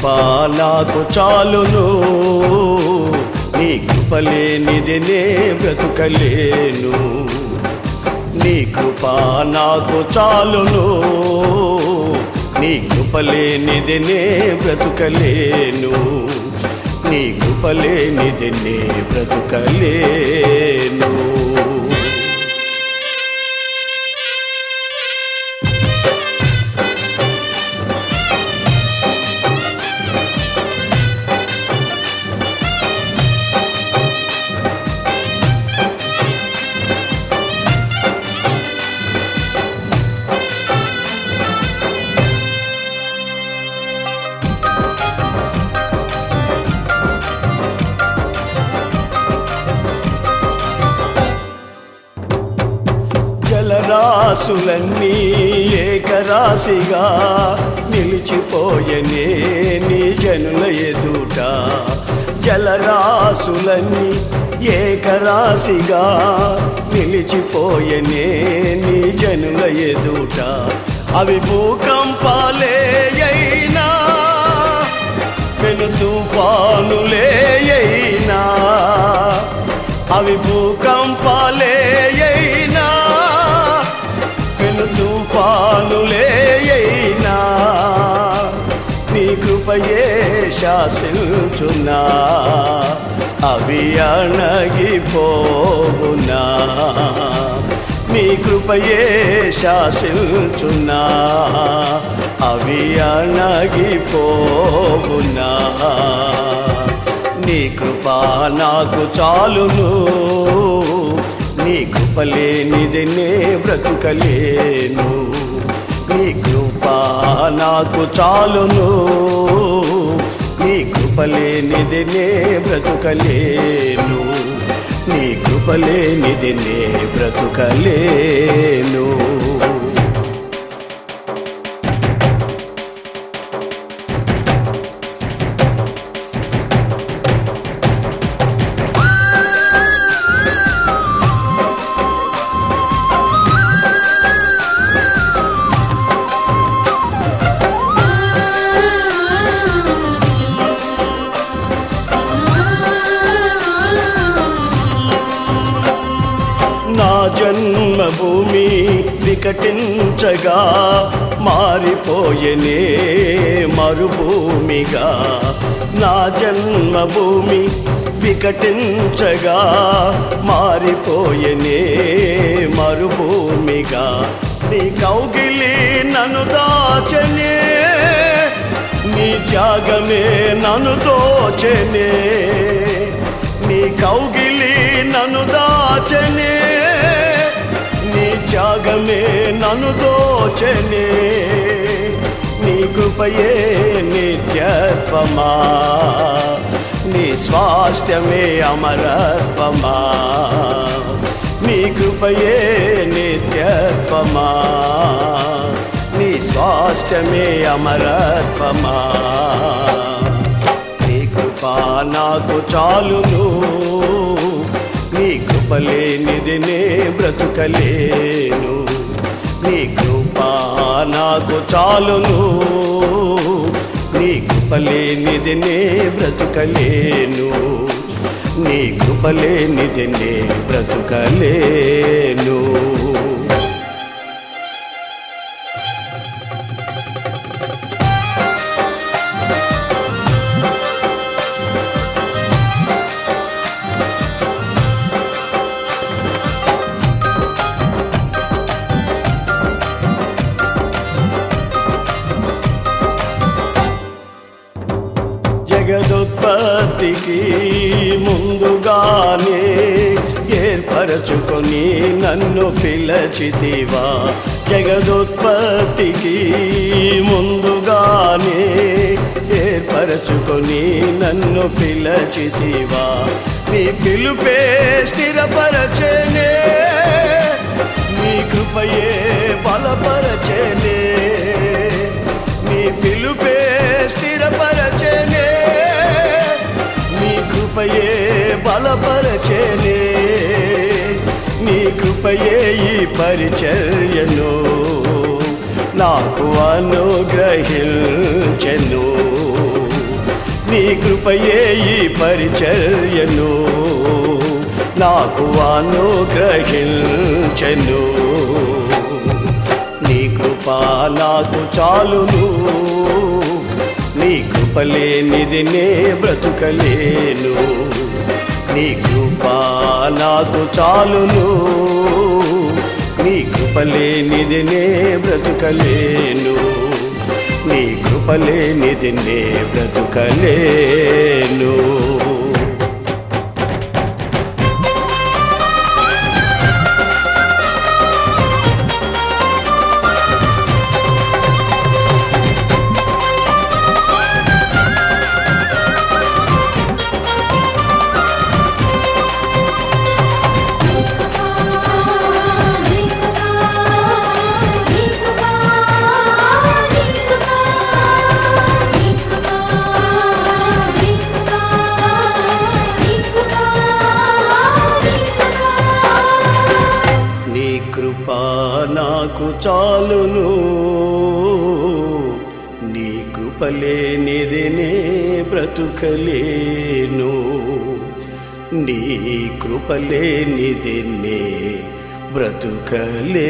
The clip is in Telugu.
కృప నాకు చాలును, నీ కృప లేనిది నే బ్రతుకలేను. నీ కృప నాకు చాలును, నీ కృప లేనిది నే బ్రతుకలేను. నీ కృప లేనిది నే బ్రతుకలేను. జలరాశులన్నీ ఏకరాశిగా నిలిచిపోయనే నీ జనుల ఎదుట. జలరాశులన్నీ ఏకరాశిగా నిలిచిపోయనే నీ జనుల ఎదుట. అవి భూకంపాలే అయినా, పెను తుఫానులే అయినా, అవి భూకంపాలే అయినా, పెను తుఫానులే అయినా, నీ కృపయే శాసించునా, అవి అణగిపోవునా. నీ కృపయే శాసించునా, అవి అణగిపోవునా. నీ కృప నాకు చాలును, నీ కృప లేనిది నే బ్రతుకలేను. నీ కృప నాకు చాలును, నీ కృప లేనిది నే బ్రతుకలేను. నీ కృప లేనిది నే బ్రతుకలేను. నా జన్మభూమి వికటించగా మారిపోయనే మరుభూమిగా. నా జన్మభూమి వికటించగా మారిపోయనే మరుభూమిగా. నీ కౌగిలి నన్ను దాచనే, నీ త్యాగమే నన్ను దోచెనే. నీ కౌగిలి నన్ను దాచనే, నీ త్యాగమే నన్ను దోచెనే. నీ కృపయే నిత్యత్వమా, నీ స్వాస్థ్యమే అమరత్వమా. నీ కృపయే నిత్యత్వమా, నీ స్వాస్థ్యమే అమరత్వమా. నీ కృప నాకు చాలును, నీ కృప లేనిది నే బ్రతుకలేను. నీ కృప నాకు చాలును, నీ కృప లేనిది నే బ్రతుకలేను. నీ కృప లేనిది నే బ్రతుకలేను. జగదుత్పత్తికి ముందుగానే ఏర్పరచుకొని నన్ను పిలచితివా. జగదుత్పత్తికి ముందుగానే ఏర్పరచుకొని నన్ను పిలచితివా. నీ పిలుపే స్థిరపరచెనే, నీ కృపయే బలపరచెనే. నీ పిలుపే స్థిరపరచెనే, నీ కృపయే బలపరచెనే. నీ కృపయే ఈ పరిచర్యను నాకు అనుగ్రహించెను. నీ కృపయే ఈ పరిచర్యను నాకు అనుగ్రహించెను. నీ కృప నాకు చాలును, నీ కృప లేనిది నే బ్రతుకలేను. నీ కృప నాకు చాలును, నీ కృప లేనిది నే బ్రతుకలేను. నీ కృప లేనిది నే బ్రతుకలేను. నాకు చాలును, నీ కృప లేనిది నే బ్రతుకలేను. నీ కృప లేనిది నే బ్రతుకలేను.